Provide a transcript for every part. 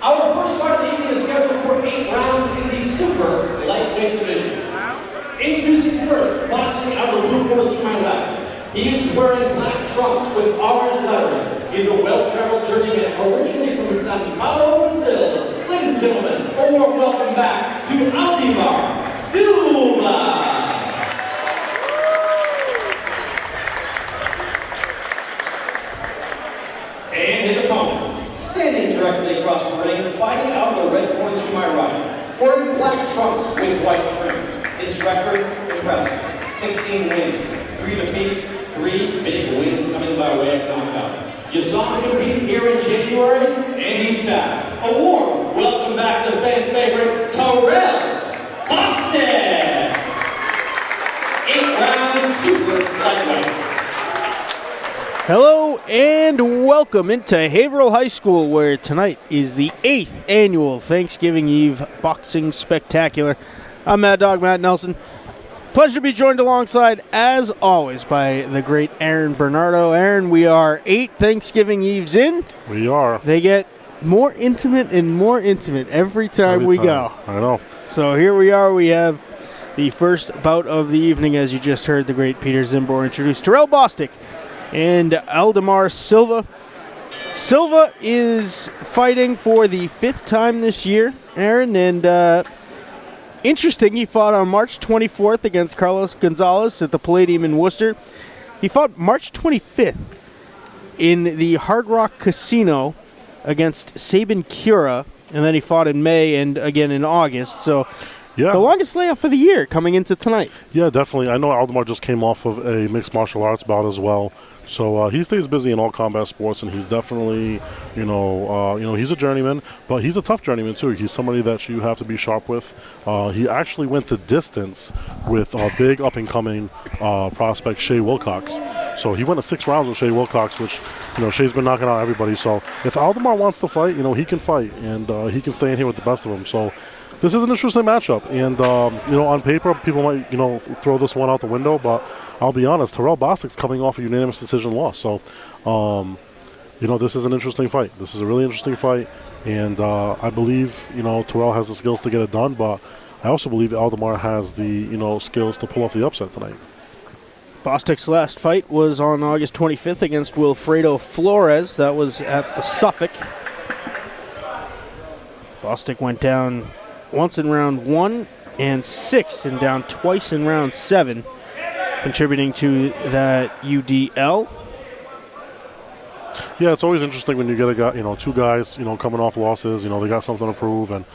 Our first fight of the evening is scheduled for 8 rounds in the super lightweight division. Introducing first, boxing out of the blue corner to my left. He is wearing black trunks with orange lettering. He's a well-traveled journeyman originally from Sao Paulo, Brazil. Ladies and gentlemen, a warm welcome back to Aldimar, Silva. And his opponent, standing directly across the ring, fighting out of the red corner to my right, wearing black trunks with white trim. His record, impressive. 16 wins, 3 defeats, 3 big wins coming by way of knockout. You saw him compete here in January, and he's back. A warm welcome back to fan favorite Terell, Bostic. 8 rounds, super lightweights. Hello and welcome into Haverhill High School, where tonight is the 8th annual Thanksgiving Eve Boxing Spectacular. I'm Mad Dog Matt Nelson. Pleasure to be joined alongside, as always, by the great Aaron Bernardo. Aaron, we are 8 Thanksgiving Eves in. We are. They get more intimate and more intimate every time we go. I know. So here we are. We have the first bout of the evening, as you just heard the great Peter Zimbor introduce Terell Bostic and Aldimar Silva. Silva is fighting for the 5th time this year, Aaron, and interesting, he fought on March 24th against Carlos Gonzalez at the Palladium in Worcester. He fought March 25th in the Hard Rock Casino against Sabin Cura, and then he fought in May and again in August. So yeah, the longest layoff of the year coming into tonight. Yeah, definitely. I know Aldimar just came off of a mixed martial arts bout as well. So he stays busy in all combat sports, and he's definitely, he's a journeyman, but he's a tough journeyman too. He's somebody that you have to be sharp with. He actually went the distance with a big up-and-coming prospect, Shea Wilcox. So he went to 6 rounds with Shea Wilcox, which, Shea's been knocking out everybody. So if Aldimar wants to fight, he can fight, and he can stay in here with the best of them. So this is an interesting matchup, and on paper, people might throw this one out the window, but I'll be honest, Terell Bostic's coming off a unanimous decision loss. So, this is an interesting fight. This is a really interesting fight, and I believe Terell has the skills to get it done, but I also believe Aldimar has the skills to pull off the upset tonight. Bostic's last fight was on August 25th against Wilfredo Flores. That was at the Suffolk. Bostic went down once in round 1 and 6, and down twice in round 7, contributing to that UDL. Yeah, it's always interesting when you get a guy, 2 guys, coming off losses. They got something to prove, and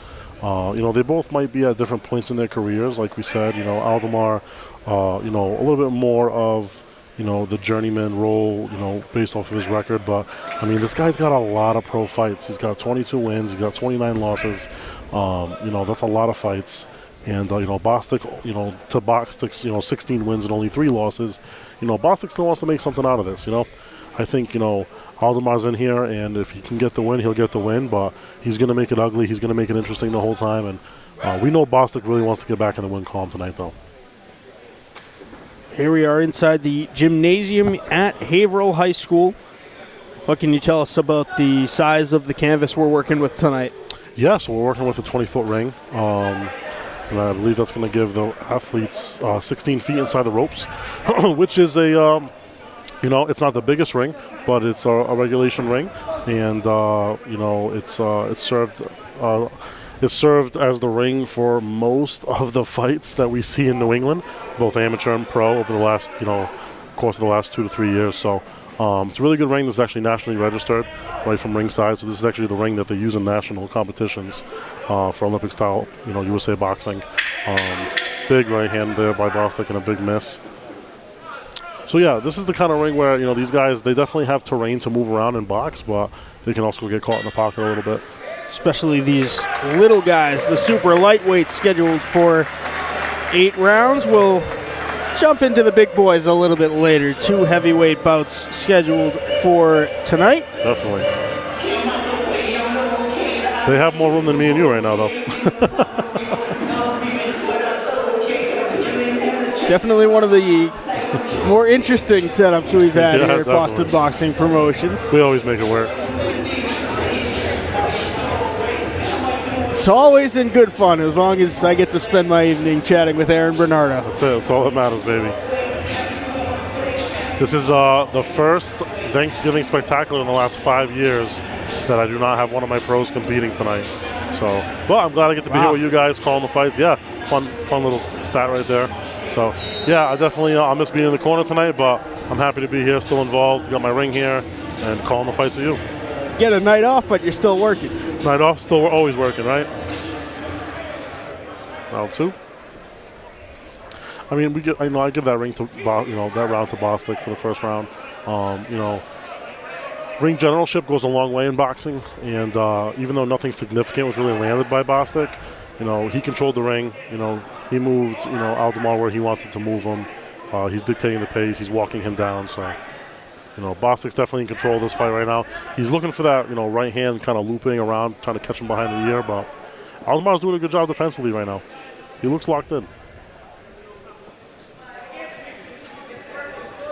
they both might be at different points in their careers. Like we said, Aldimar, a little bit more of the journeyman role, based off of his record. But, this guy's got a lot of pro fights. He's got 22 wins. He's got 29 losses. That's a lot of fights. And, Bostic, to Bostic's, 16 wins and only 3 losses, Bostic still wants to make something out of this, I think, Aldimar's in here, and if he can get the win, he'll get the win. But he's going to make it ugly. He's going to make it interesting the whole time. And we know Bostic really wants to get back in the win column tonight, though. Here we are inside the gymnasium at Haverhill High School. What can you tell us about the size of the canvas we're working with tonight? Yeah, so we're working with a 20-foot ring. And I believe that's going to give the athletes 16 feet inside the ropes, which is a, it's not the biggest ring, but it's a regulation ring. And, it's served as the ring for most of the fights that we see in New England, both amateur and pro, over the last, course of the last 2 to 3 years. So it's a really good ring that's actually nationally registered right from ringside. So this is actually the ring that they use in national competitions for Olympic style, USA boxing. Big right hand there by Bostic and a big miss. So yeah, this is the kind of ring where, these guys, they definitely have terrain to move around and box, but they can also get caught in the pocket a little bit. Especially these little guys, the super lightweights scheduled for 8 rounds. We'll jump into the big boys a little bit later. 2 heavyweight bouts scheduled for tonight. Definitely. They have more room than me and you right now, though. Definitely one of the more interesting setups we've had here at Boston Boxing Promotions. We always make it work. It's always in good fun as long as I get to spend my evening chatting with Aaron Bernardo. That's it. That's all that matters, baby. This is the first Thanksgiving spectacular in the last 5 years that I do not have one of my pros competing tonight. So, but I'm glad I get to be here with you guys calling the fights. Yeah, fun little stat right there. So, yeah, I definitely I'll miss being in the corner tonight, but I'm happy to be here, still involved. Got my ring here and calling the fights with you. Get a night off, but you're still working. Night off, still always working, right? Round 2. I mean, I give that ring to that round to Bostic for the first round. Ring generalship goes a long way in boxing, and even though nothing significant was really landed by Bostic, he controlled the ring. He moved Aldimar where he wanted to move him. He's dictating the pace. He's walking him down. So, Bostic's definitely in control of this fight right now. He's looking for that right hand kind of looping around, trying to catch him behind the ear, but Aldimar's doing a good job defensively right now. He looks locked in.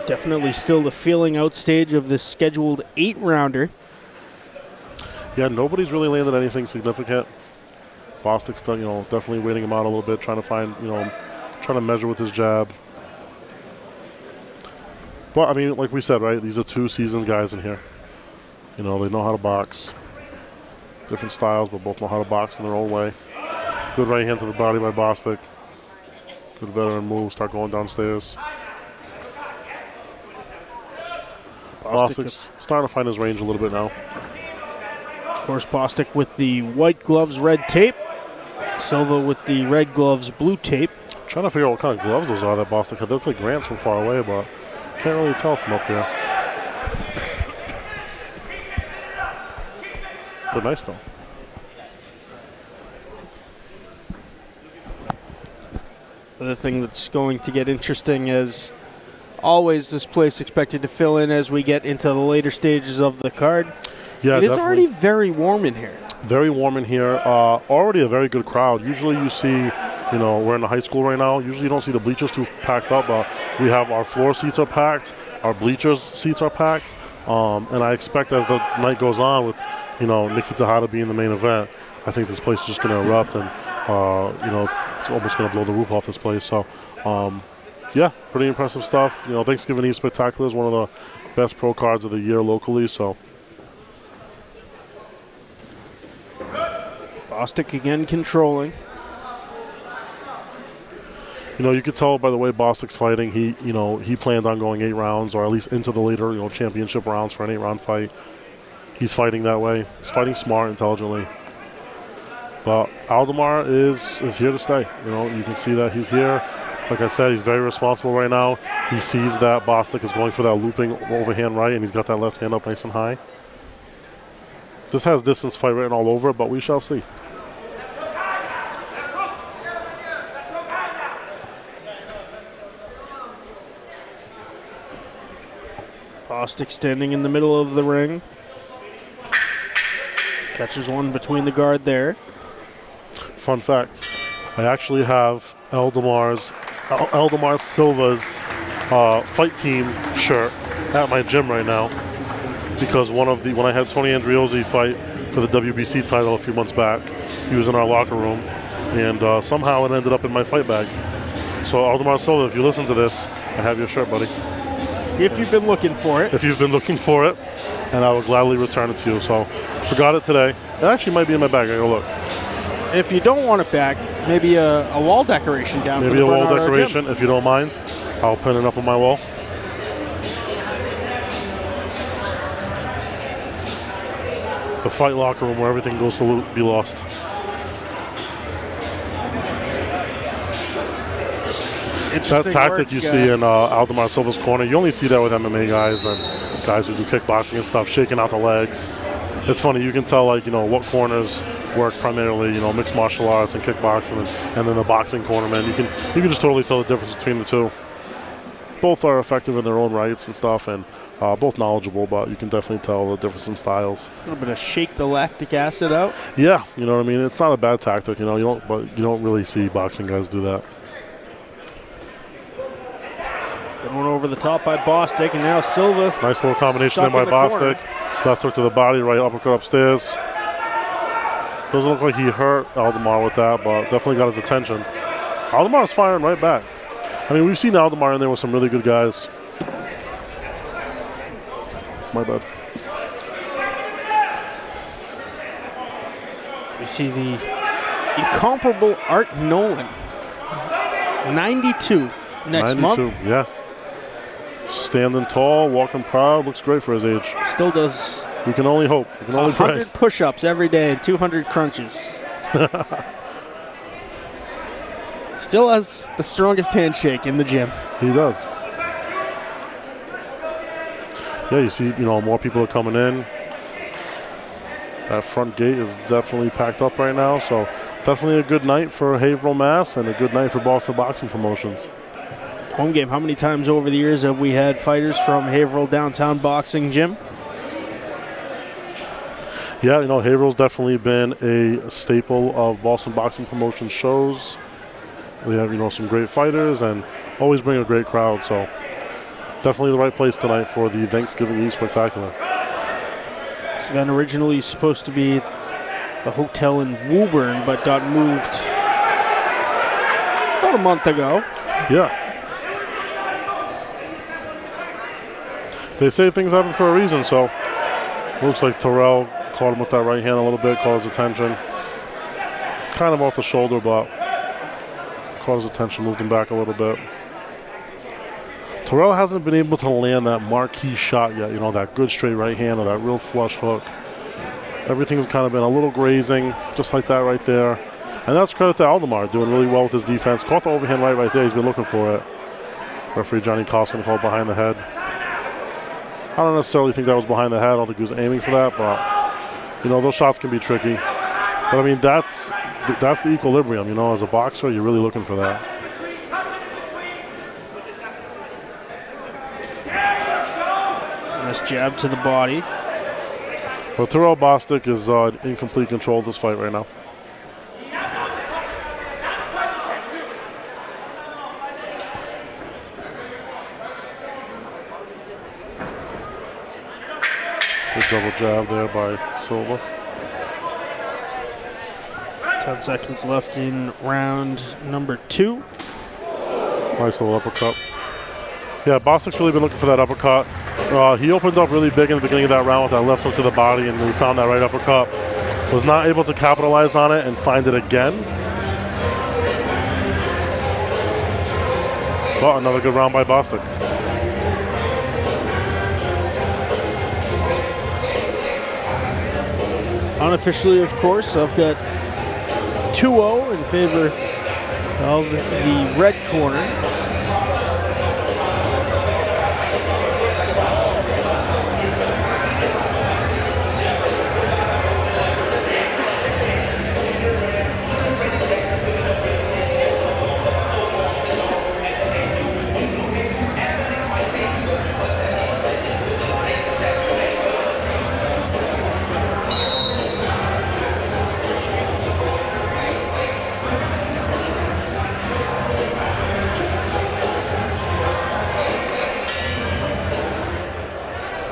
Definitely still the feeling out stage of this scheduled 8-rounder. Yeah, nobody's really landed anything significant. Bostic's definitely waiting him out a little bit, trying to find, trying to measure with his jab. But I mean, like we said, right? These are 2 seasoned guys in here. They know how to box. Different styles, but both know how to box in their own way. Good right hand to the body by Bostic. Good veteran move. Start going downstairs. Bostic's starting to find his range a little bit now. Of course, Bostic with the white gloves, red tape. Silva with the red gloves, blue tape. Trying to figure out what kind of gloves those are that Bostic had. They look like Grants from far away, but can't really tell from up here. They're nice, though. The thing that's going to get interesting is always this place expected to fill in as we get into the later stages of the card. Yeah, it is already very warm in here. Very warm in here. Already a very good crowd. Usually you see, we're in the high school right now. Usually you don't see the bleachers too packed up, but we have our floor seats are packed. Our bleachers seats are packed. And I expect as the night goes on with, Nikki Tejada being the main event, I think this place is just going to erupt and, it's almost going to blow the roof off this place. So, yeah, pretty impressive stuff. Thanksgiving Eve Spectacular is one of the best pro cards of the year locally. So, Bostic again controlling. You could tell by the way Bostic's fighting. He planned on going 8 rounds or at least into the later, championship rounds for an 8-round fight. He's fighting that way. He's fighting smart, intelligently. But Aldimar is here to stay. You can see that he's here. Like I said, he's very responsible right now. He sees that Bostic is going for that looping overhand right, and he's got that left hand up nice and high. This has distance fight written all over it, but we shall see. Bostic standing in the middle of the ring. Catches one between the guard there. Fun fact, I actually have Aldimar Silva's fight team shirt at my gym right now because when I had Tony Andriozzi fight for the WBC title a few months back, he was in our locker room, and somehow it ended up in my fight bag. So Aldimar Silva, if you listen to this, I have your shirt, buddy. If you've been looking for it. If you've been looking for it, and I will gladly return it to you. So, forgot it today. It actually might be in my bag. I gotta look. If you don't want it back, maybe a wall decoration down. Maybe a wall decoration, if you don't mind. I'll pin it up on my wall. The fight locker room where everything goes to be lost. That tactic you see in Aldimar Silva's corner, you only see that with MMA guys and guys who do kickboxing and stuff, shaking out the legs. It's funny, you can tell what corners work primarily, mixed martial arts and kickboxing, and then the boxing corner, man. You can just totally tell the difference between the two. Both are effective in their own rights and stuff, and both knowledgeable, but you can definitely tell the difference in styles. A little bit of shake the lactic acid out. Yeah, you know what I mean. It's not a bad tactic, but you don't really see boxing guys do that. Going over the top by Bostic, and now Silva. Nice little combination there by Bostic. Left hook to the body, right uppercut upstairs. Doesn't look like he hurt Aldimar with that, but definitely got his attention. Aldimar's firing right back. I mean, we've seen Aldimar in there with some really good guys. My bad. We see the incomparable Art Nolan. 92 next 92, month. yeah. Standing tall, walking proud, looks great for his age. Still does We can only hope. We can only pray. 100 push-ups every day and 200 crunches. Still has the strongest handshake in the gym. He does. Yeah, you see, more people are coming in. That front gate is definitely packed up right now, so definitely a good night for Haverhill, Mass, and a good night for Boston Boxing Promotions. Home game. How many times over the years have we had fighters from Haverhill Downtown Boxing Gym? Yeah, Haverhill's definitely been a staple of Boston Boxing Promotions shows. We have, some great fighters and always bring a great crowd, so definitely the right place tonight for the Thanksgiving Eve Spectacular. This event originally supposed to be the hotel in Woburn, but got moved about a month ago. Yeah. They say things happen for a reason, so looks like Terell caught him with that right hand a little bit, caught his attention. Kind of off the shoulder, but caught his attention, moved him back a little bit. Terell hasn't been able to land that marquee shot yet, that good straight right hand or that real flush hook. Everything's kind of been a little grazing, just like that right there. And that's credit to Aldimar, doing really well with his defense. Caught the overhand right there. He's been looking for it. Referee Johnny Costin called behind the head. I don't necessarily think that was behind the head. I don't think he was aiming for that, but those shots can be tricky. But I mean, that's the equilibrium. As a boxer, you're really looking for that. Nice jab to the body. Well, Terell Bostic is in complete control of this fight right now. Good double jab there by Silva. 10 seconds left in round number 2. Nice little uppercut. Yeah, Bostic's really been looking for that uppercut. He opened up really big in the beginning of that round with that left hook to the body, and we found that right uppercut. Was not able to capitalize on it and find it again. But another good round by Bostic. Unofficially, of course, I've got 2-0 in favor of the red corner.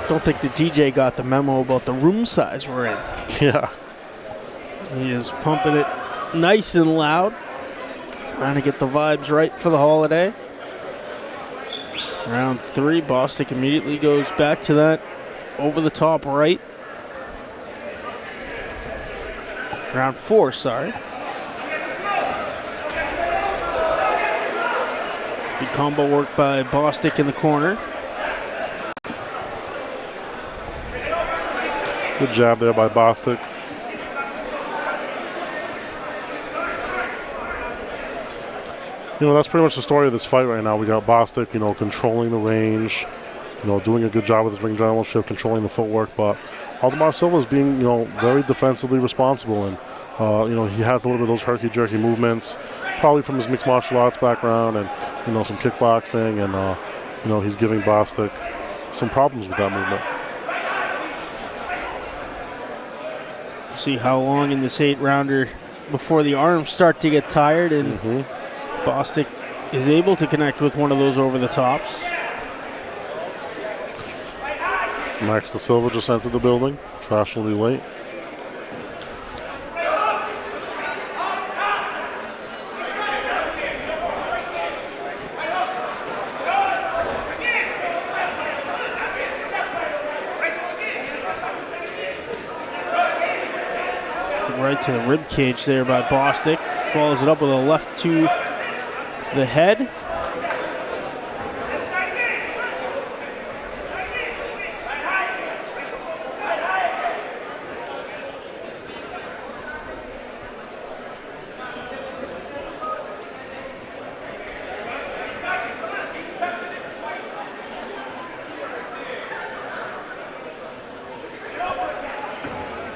Don't think the DJ got the memo about the room size we're in. Yeah. He is pumping it nice and loud. Trying to get the vibes right for the holiday. Round 3, Bostic immediately goes back to that over the top right. Round 4, sorry. Good combo work by Bostic in the corner. Good jab there by Bostic. That's pretty much the story of this fight right now. We got Bostic, controlling the range, doing a good job with his ring generalship, controlling the footwork. But Aldimar Silva is being, very defensively responsible. And, he has a little bit of those herky-jerky movements, probably from his mixed martial arts background and, some kickboxing. And, he's giving Bostic some problems with that movement. See how long in this 8-rounder before the arms start to get tired, and Bostic is able to connect with one of those over the tops. Max de Silva just entered the building, fashionably late. right to the rib cage there by Bostic. Follows it up with a left to the head.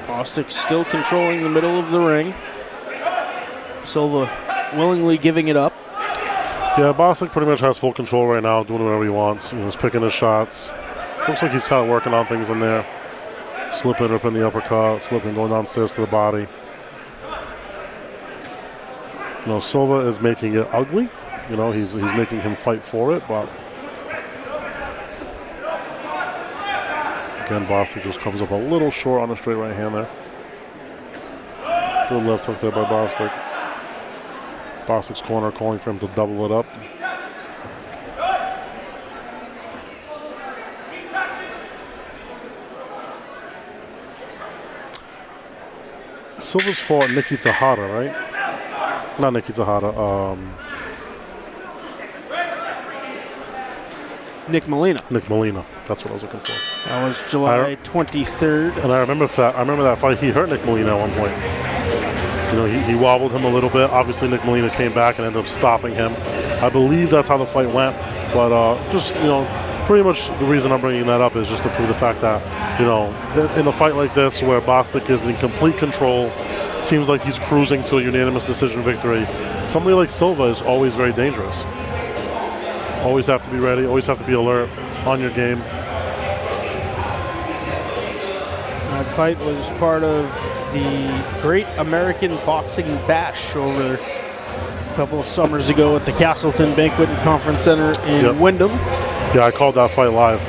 Bostic still controlling the middle of the ring. Silva willingly giving it up. Yeah, Bostic pretty much has full control right now, doing whatever he wants. He's picking his shots. Looks like he's kind of working on things in there. Slipping up in the uppercut, slipping, going downstairs to the body. Silva is making it ugly. He's making him fight for it, but again, Bostic just comes up a little short on a straight right hand there. Good left hook there by Bostic. Bostic's corner calling for him to double it up. Silva's fought Nikki Tejada, right? Not Nikki Tejada. Nick Molina. Nick Molina. That's what I was looking for. That was July 23rd. And I remember that fight. He hurt Nick Molina at one point. He wobbled him a little bit. Obviously, Nick Molina came back and ended up stopping him. I believe that's how the fight went. But pretty much the reason I'm bringing that up is just to prove the fact that, in a fight like this where Bostic is in complete control, seems like he's cruising to a unanimous decision victory, somebody like Silva is always very dangerous. Always have to be ready, always have to be alert, on your game. That fight was part of the Great American Boxing Bash over a couple of summers ago at the Castleton Banquet and Conference Center in Wyndham. Yeah, I called that fight live.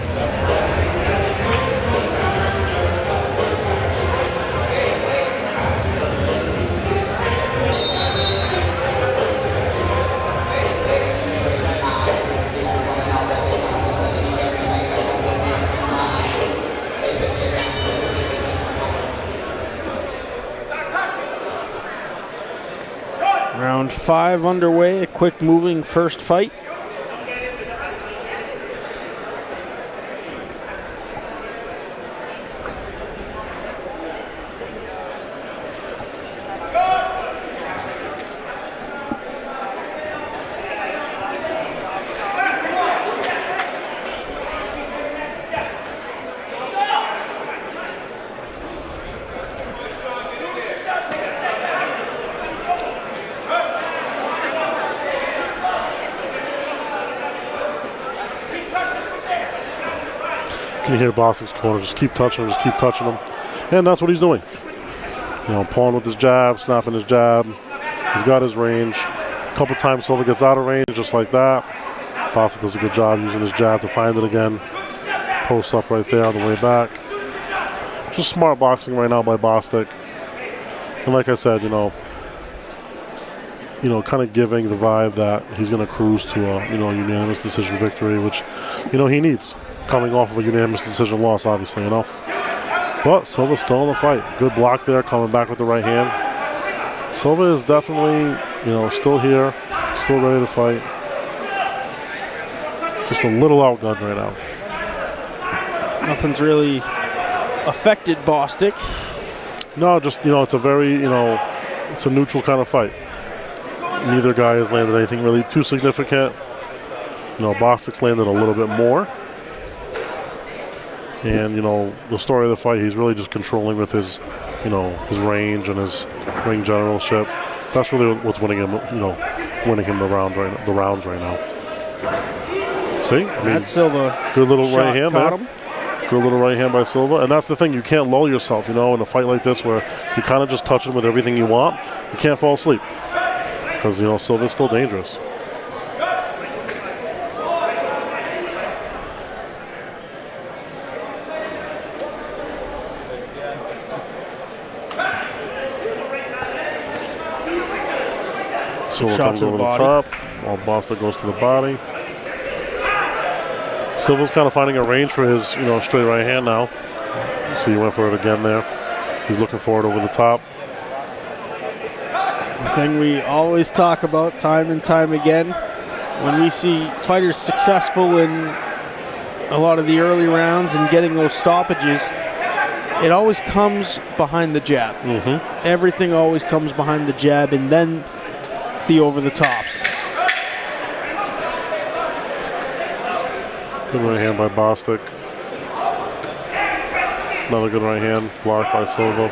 Round 5 underway, a quick moving first fight. You hear Bostic's corner, just keep touching him, and that's what he's doing. Pulling with his jab, snapping his jab. He's got his range. A couple times Silva gets out of range, just like that. Bostic does a good job using his jab to find it again. Posts up right there on the way back. Just smart boxing right now by Bostic. And like I said, kind of giving the vibe that he's going to cruise to a unanimous decision victory, which he needs. Coming off of a unanimous decision loss, obviously, But Silva's still in the fight. Good block there, coming back with the right hand. Silva is definitely, still here, still ready to fight. Just a little outgunned right now. Nothing's really affected Bostic. No, just, it's a very, it's a neutral kind of fight. Neither guy has landed anything really too significant. Bostic's landed a little bit more. And, the story of the fight, he's really just controlling with his, his range and his ring generalship. That's really what's winning him, the rounds right now. See? That's Silva. Good little right hand there. Him. Good little right hand by Silva. And that's the thing, you can't lull yourself, in a fight like this where you kind of just touch him with everything you want. You can't fall asleep. Because, Silva's still dangerous. Silva comes over the top, while Bostic goes to the body. Silva's kind of finding a range for his, straight right hand now. So he went for it again there. He's looking for it over the top. The thing we always talk about time and time again, when we see fighters successful in a lot of the early rounds and getting those stoppages, it always comes behind the jab. Everything always comes behind the jab and then the over-the-tops. Good right hand by Bostic. Another good right hand, blocked by Silva.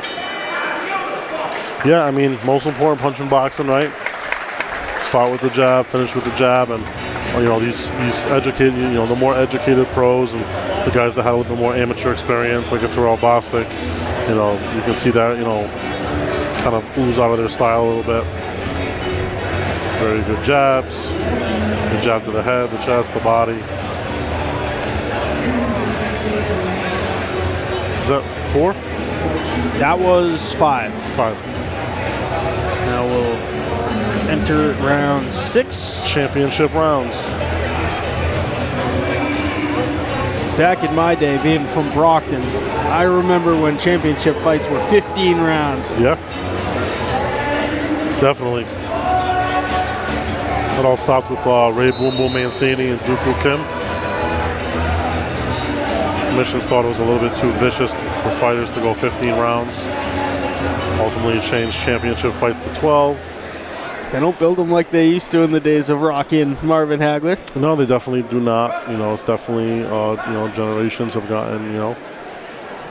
Yeah, I mean, most important punch in boxing, right? Start with the jab, finish with the jab, and you know these educated, you know, the more educated pros and the guys that have a little bit more amateur experience, like a Terell Bostic, you know, you can see that, you know, kind of ooze out of their style a little bit. Very good jabs. Good jab to the head, the chest, the body. Is that 4? That was 5. 5. Now we'll enter round 6. Championship rounds. Back in my day, being from Brockton, I remember when championship fights were 15 rounds. Yeah. Definitely. It all stopped with Ray Boom Boom Mancini and Dooku Kim. Commissions thought it was a little bit too vicious for fighters to go 15 rounds. Ultimately, it changed championship fights to 12. They don't build them like they used to in the days of Rocky and Marvin Hagler. No, they definitely do not. You know, it's definitely, you know, generations have gotten, you know,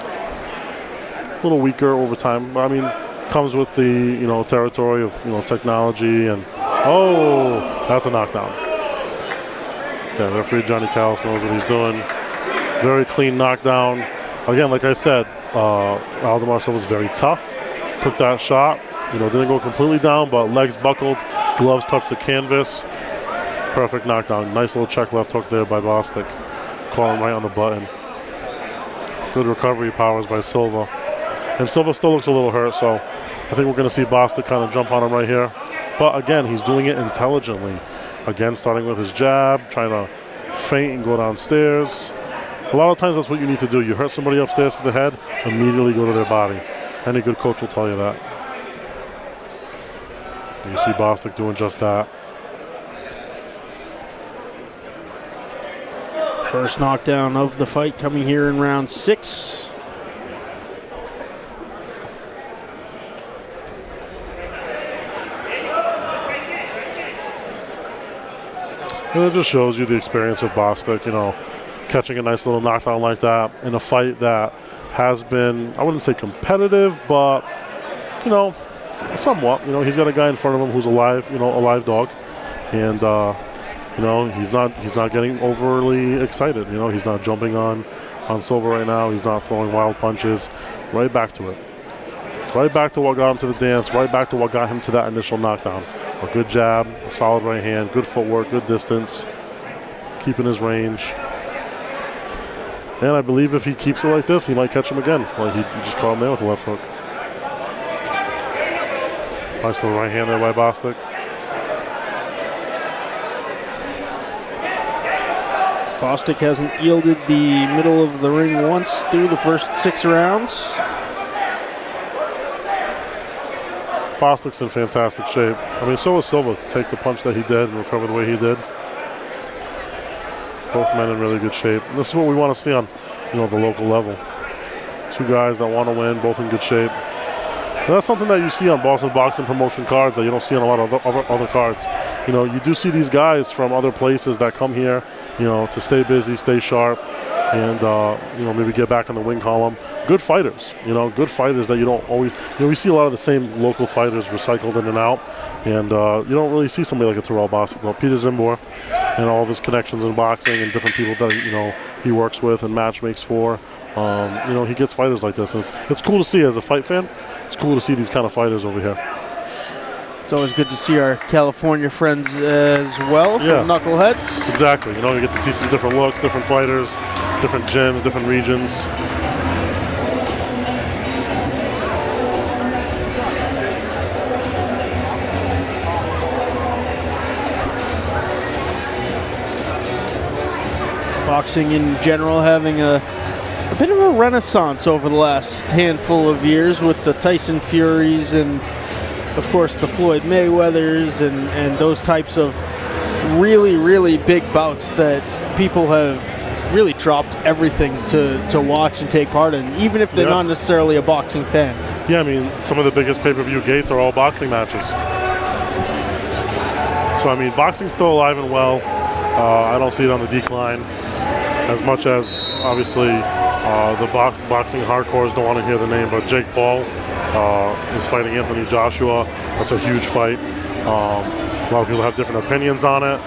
a little weaker over time. I mean, comes with the, you know, territory of, you know, technology and, oh, that's a knockdown. Yeah, referee Johnny Callis knows what he's doing. Very clean knockdown. Again, like I said, Aldimar Silva was very tough. Took that shot. You know, didn't go completely down, but legs buckled, gloves touched the canvas. Perfect knockdown. Nice little check left hook there by Bostic. Caught him right on the button. Good recovery powers by Silva. And Silva still looks a little hurt, so I think we're going to see Bostic kind of jump on him right here. But again, he's doing it intelligently. Again, starting with his jab, trying to feint and go downstairs. A lot of times that's what you need to do. You hurt somebody upstairs to the head, immediately go to their body. Any good coach will tell you that. You see Bostic doing just that. First knockdown of the fight coming here in round 6. And it just shows you the experience of Bostic, you know, catching a nice little knockdown like that in a fight that has been, I wouldn't say competitive, but, you know, somewhat. You know, he's got a guy in front of him who's alive, you know, a live dog. And, you know, he's not getting overly excited. You know, he's not jumping on Silva right now. He's not throwing wild punches. Right back to it. Right back to what got him to the dance. Right back to what got him to that initial knockdown. A good jab, a solid right hand, good footwork, good distance, keeping his range. And I believe if he keeps it like this, he might catch him again. Like he just caught him there with a left hook. Nice little right hand there by Bostic. Bostic hasn't yielded the middle of the ring once through the first 6 rounds. Bostic's in fantastic shape. I mean, so is Silva to take the punch that he did and recover the way he did. Both men in really good shape. And this is what we want to see on, you know, the local level. 2 guys that want to win, both in good shape. So that's something that you see on Boston Boxing Promotion cards that you don't see on a lot of other cards. You know, you do see these guys from other places that come here, you know, to stay busy, stay sharp, and, you know, maybe get back in the win column. Good fighters, you know, good fighters that you don't always, you know, we see a lot of the same local fighters recycled in and out, and you don't really see somebody like a Terell Bostic. Well, Peter Zimbor and all of his connections in boxing and different people that, you know, he works with and match makes for, you know, he gets fighters like this. And it's cool to see as a fight fan. It's cool to see these kind of fighters over here. It's always good to see our California friends as well, from Knuckleheads. Exactly. You know, you get to see some different looks, different fighters, different gyms, different regions. Boxing in general having a bit of a renaissance over the last handful of years with the Tyson Furies and of course, the Floyd Mayweathers and those types of really, really big bouts that people have really dropped everything to watch and take part in, even if they're not necessarily a boxing fan. Yeah, I mean, some of the biggest pay-per-view gates are all boxing matches. So, I mean, boxing's still alive and well. I don't see it on the decline as much as, obviously, the boxing hardcores don't want to hear the name, but Jake Paul is fighting Anthony Joshua. That's a huge fight. A lot of people have different opinions on it.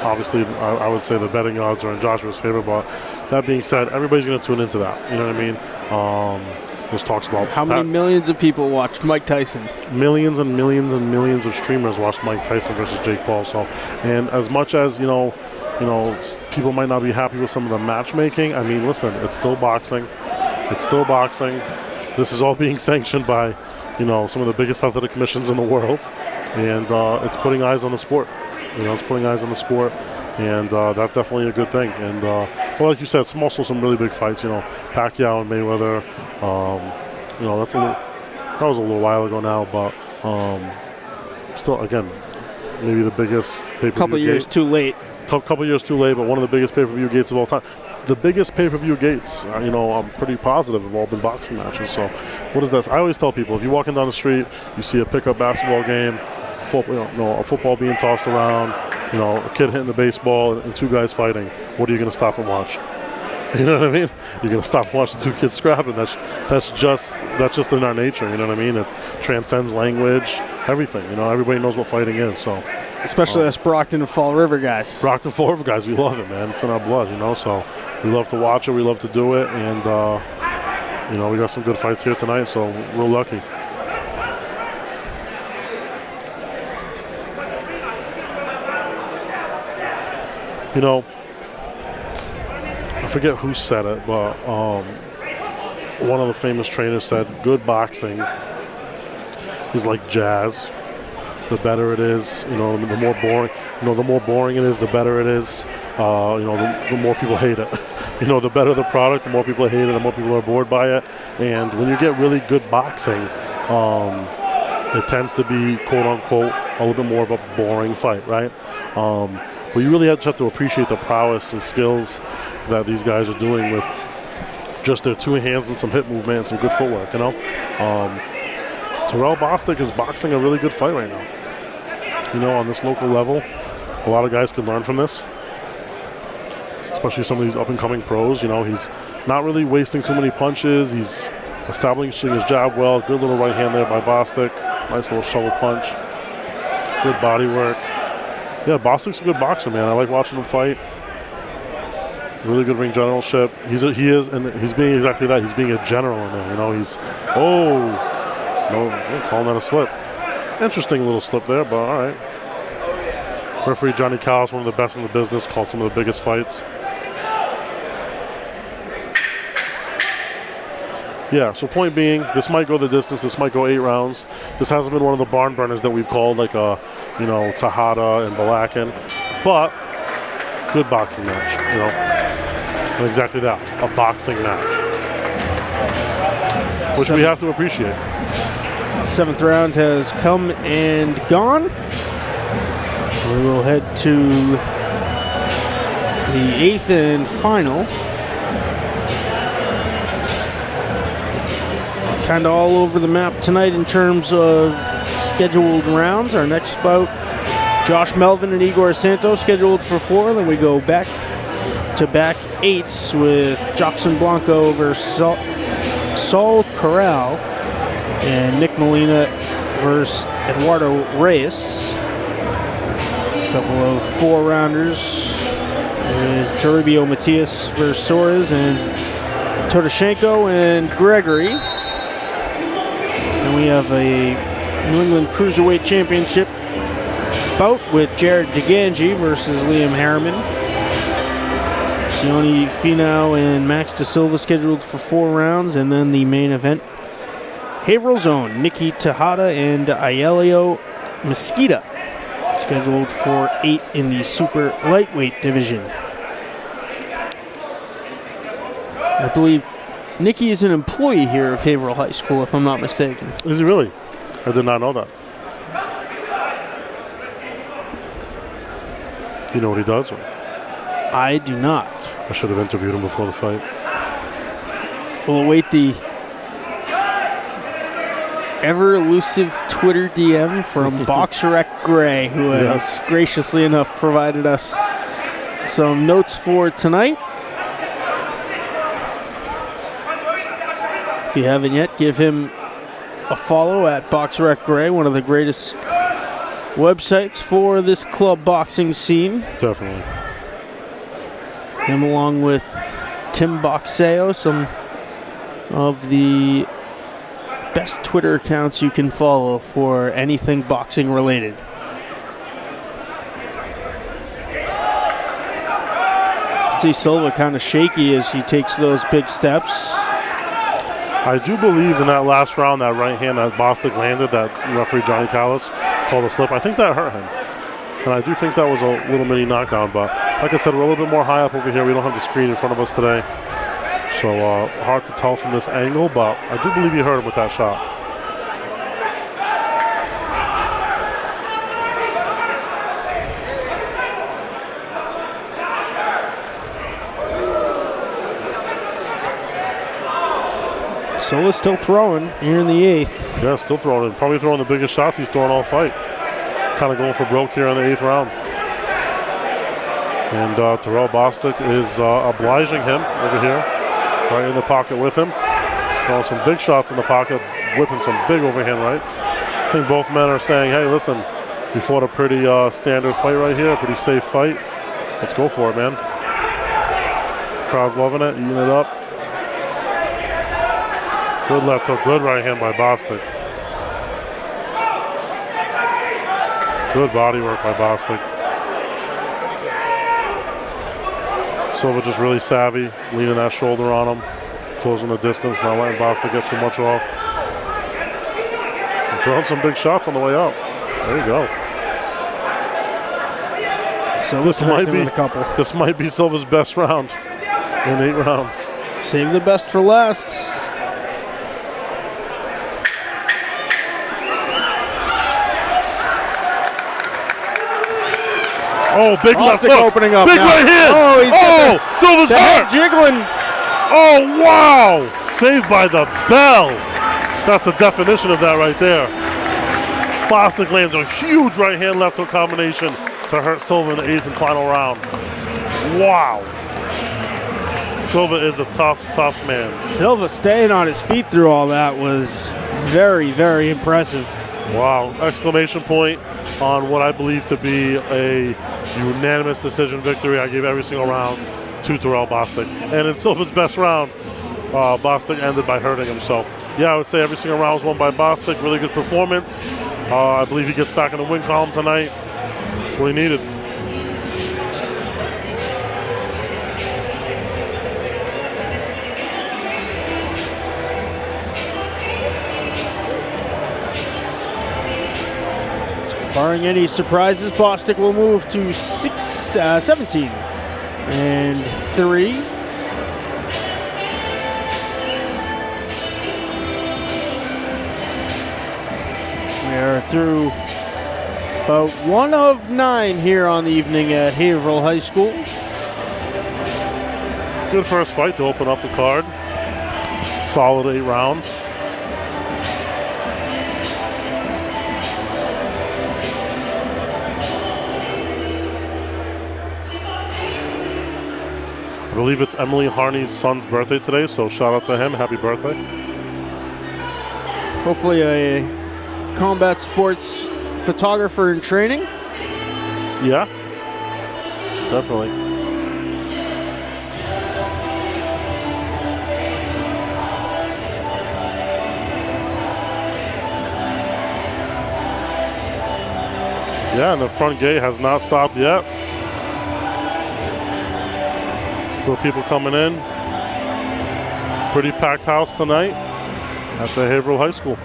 Obviously, I would say the betting odds are in Joshua's favor, but that being said, everybody's going to tune into that. You know what I mean? There's talks about how many millions of people watched Mike Tyson? Millions and millions and millions of streamers watched Mike Tyson versus Jake Paul. So, and as much as you know, people might not be happy with some of the matchmaking. I mean, listen, it's still boxing. It's still boxing. This is all being sanctioned by, some of the biggest athletic commissions in the world, and it's putting eyes on the sport. It's putting eyes on the sport, and that's definitely a good thing. And well, like you said, some really big fights. Pacquiao and Mayweather. That was a little while ago now, but still, again, maybe the biggest pay-per-view. Couple years too late. Couple years too late, but one of the biggest pay-per-view gates of all time. The biggest pay-per-view gates, I'm pretty positive have all been boxing matches. So, what is that? I always tell people, if you're walking down the street, you see a pickup basketball game, a football being tossed around, a kid hitting the baseball, and two guys fighting. What are you going to stop and watch? You know what I mean? You're going to stop and watch the two kids scrapping. That's just in our nature. You know what I mean? It transcends language, everything. Everybody knows what fighting is. So, especially us Brockton and Fall River guys. Brockton, Fall River guys, we love it, man. It's in our blood. So we love to watch it. We love to do it, and we got some good fights here tonight. So we're lucky. I forget who said it, but one of the famous trainers said, "Good boxing is like jazz. The better it is, the more boring. The more boring it is, the better it is. The more people hate it. The better the product, the more people hate it, the more people are bored by it. And when you get really good boxing, it tends to be quote unquote a little bit more of a boring fight, right? But you really have to appreciate the prowess and skills that these guys are doing with just their two hands and some hip movement and some good footwork, Terell Bostic is boxing a really good fight right now. On this local level, a lot of guys can learn from this, especially some of these up-and-coming pros. He's not really wasting too many punches. He's establishing his jab well. Good little right hand there by Bostic. Nice little shovel punch. Good body work. Yeah, Bostic's a good boxer, man. I like watching him fight. Really good ring generalship. He's being exactly that. He's being a general in there. No, calling that a slip. Interesting little slip there, but all right. Referee Johnny Cowles, one of the best in the business, called some of the biggest fights. Yeah, so point being, this might go the distance. This might go 8 rounds. This hasn't been one of the barn burners that we've called, like Tejada and Balakin, but good boxing match. And exactly that, a boxing match, which we have to appreciate. 7th round has come and gone. We will head to the 8th and final. Kind of all over the map tonight in terms of scheduled rounds. Our next bout, Josh Melvin and Igor Santos, scheduled for 4. Then we go back to back 8s with Jackson Blanco versus Saul Terell and Nick Molina versus Eduardo Reyes. A couple of 4-rounders with Toribio Matias versus Soares and Todoshenko and Gregory. And we have a New England Cruiserweight Championship bout with Jared DeGangi versus Liam Harriman. Sione Finau and Max De Silva scheduled for 4 rounds. And then the main event, Haverhill Zone, Nikki Tejada and Aurelio Mesquita, scheduled for 8 in the super lightweight division. I believe Nikki is an employee here of Haverhill High School, if I'm not mistaken. Is he really? I did not know that. You know what he does? Or? I do not. I should have interviewed him before the fight. We'll await the ever elusive Twitter DM from Boxerec Gray, who has graciously enough provided us some notes for tonight. If you haven't yet, give him a follow at Boxerec Gray, one of the greatest websites for this club boxing scene. Definitely. Him along with Tim Boxeo, some of the best Twitter accounts you can follow for anything boxing related. See Silva kind of shaky as he takes those big steps. I do believe in that last round, that right hand that Bostic landed, that referee Johnny Callis called a slip. I think that hurt him. And I do think that was a little mini knockdown. But like I said, we're a little bit more high up over here. We don't have the screen in front of us today. So hard to tell from this angle, but I do believe he hurt him with that shot. Silva's still throwing here in the 8th. Yeah, still throwing. Probably throwing the biggest shots he's thrown all fight. Kind of going for broke here in the 8th round. And Terell Bostic is obliging him over here, right in the pocket with him. Throwing some big shots in the pocket, whipping some big overhand rights. I think both men are saying, hey, listen, we fought a pretty standard fight right here, a pretty safe fight. Let's go for it, man. Crowd's loving it, eating it up. Good left hook, good right hand by Bostic. Good body work by Bostic. Silva just really savvy, leaning that shoulder on him, closing the distance, not letting Bostic get too much off. And throwing some big shots on the way up. There you go. So this might be Silva's best round in 8 rounds. Save the best for last. Oh, big left hook. Opening up big now. right hand. Oh, he's Silva's hurt. jiggling. Oh, wow. Saved by the bell. That's the definition of that right there. Bostic lands a huge right hand left hook combination to hurt Silva in the 8th and final round. Wow. Silva is a tough man. Silva staying on his feet through all that was very, very impressive. Wow. Exclamation point on what I believe to be a unanimous decision victory. I gave every single round to Terell Bostic. And in Silva's best round, Bostic ended by hurting him. So, yeah, I would say every single round was won by Bostic. Really good performance. I believe he gets back in the win column tonight. That's what he needed. Barring any surprises, Bostic will move to 17 and 3. We are through about 1 of 9 here on the evening at Haverhill High School. Good first fight to open up the card. Solid 8 rounds. I believe it's Emily Harney's son's birthday today, so shout out to him. Happy birthday. Hopefully a combat sports photographer in training. Yeah, definitely. Yeah, and the front gate has not stopped yet. Still people coming in. Pretty packed house tonight at the Haverhill High School.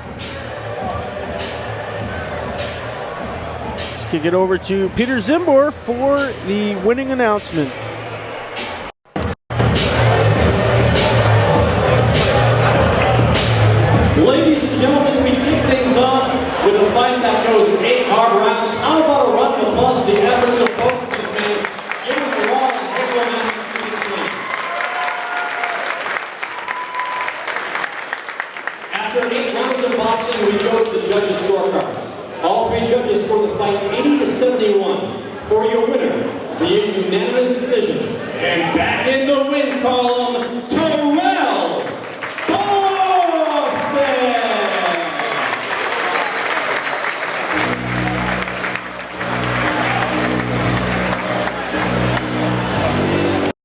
Let's kick it over to Peter Zimbor for the winning announcement. Ladies and gentlemen, we kick things off After 8 rounds of boxing, we go to the judges' scorecards. All 3 judges scored the fight 80-71. For your winner, via unanimous decision. And back in the win column,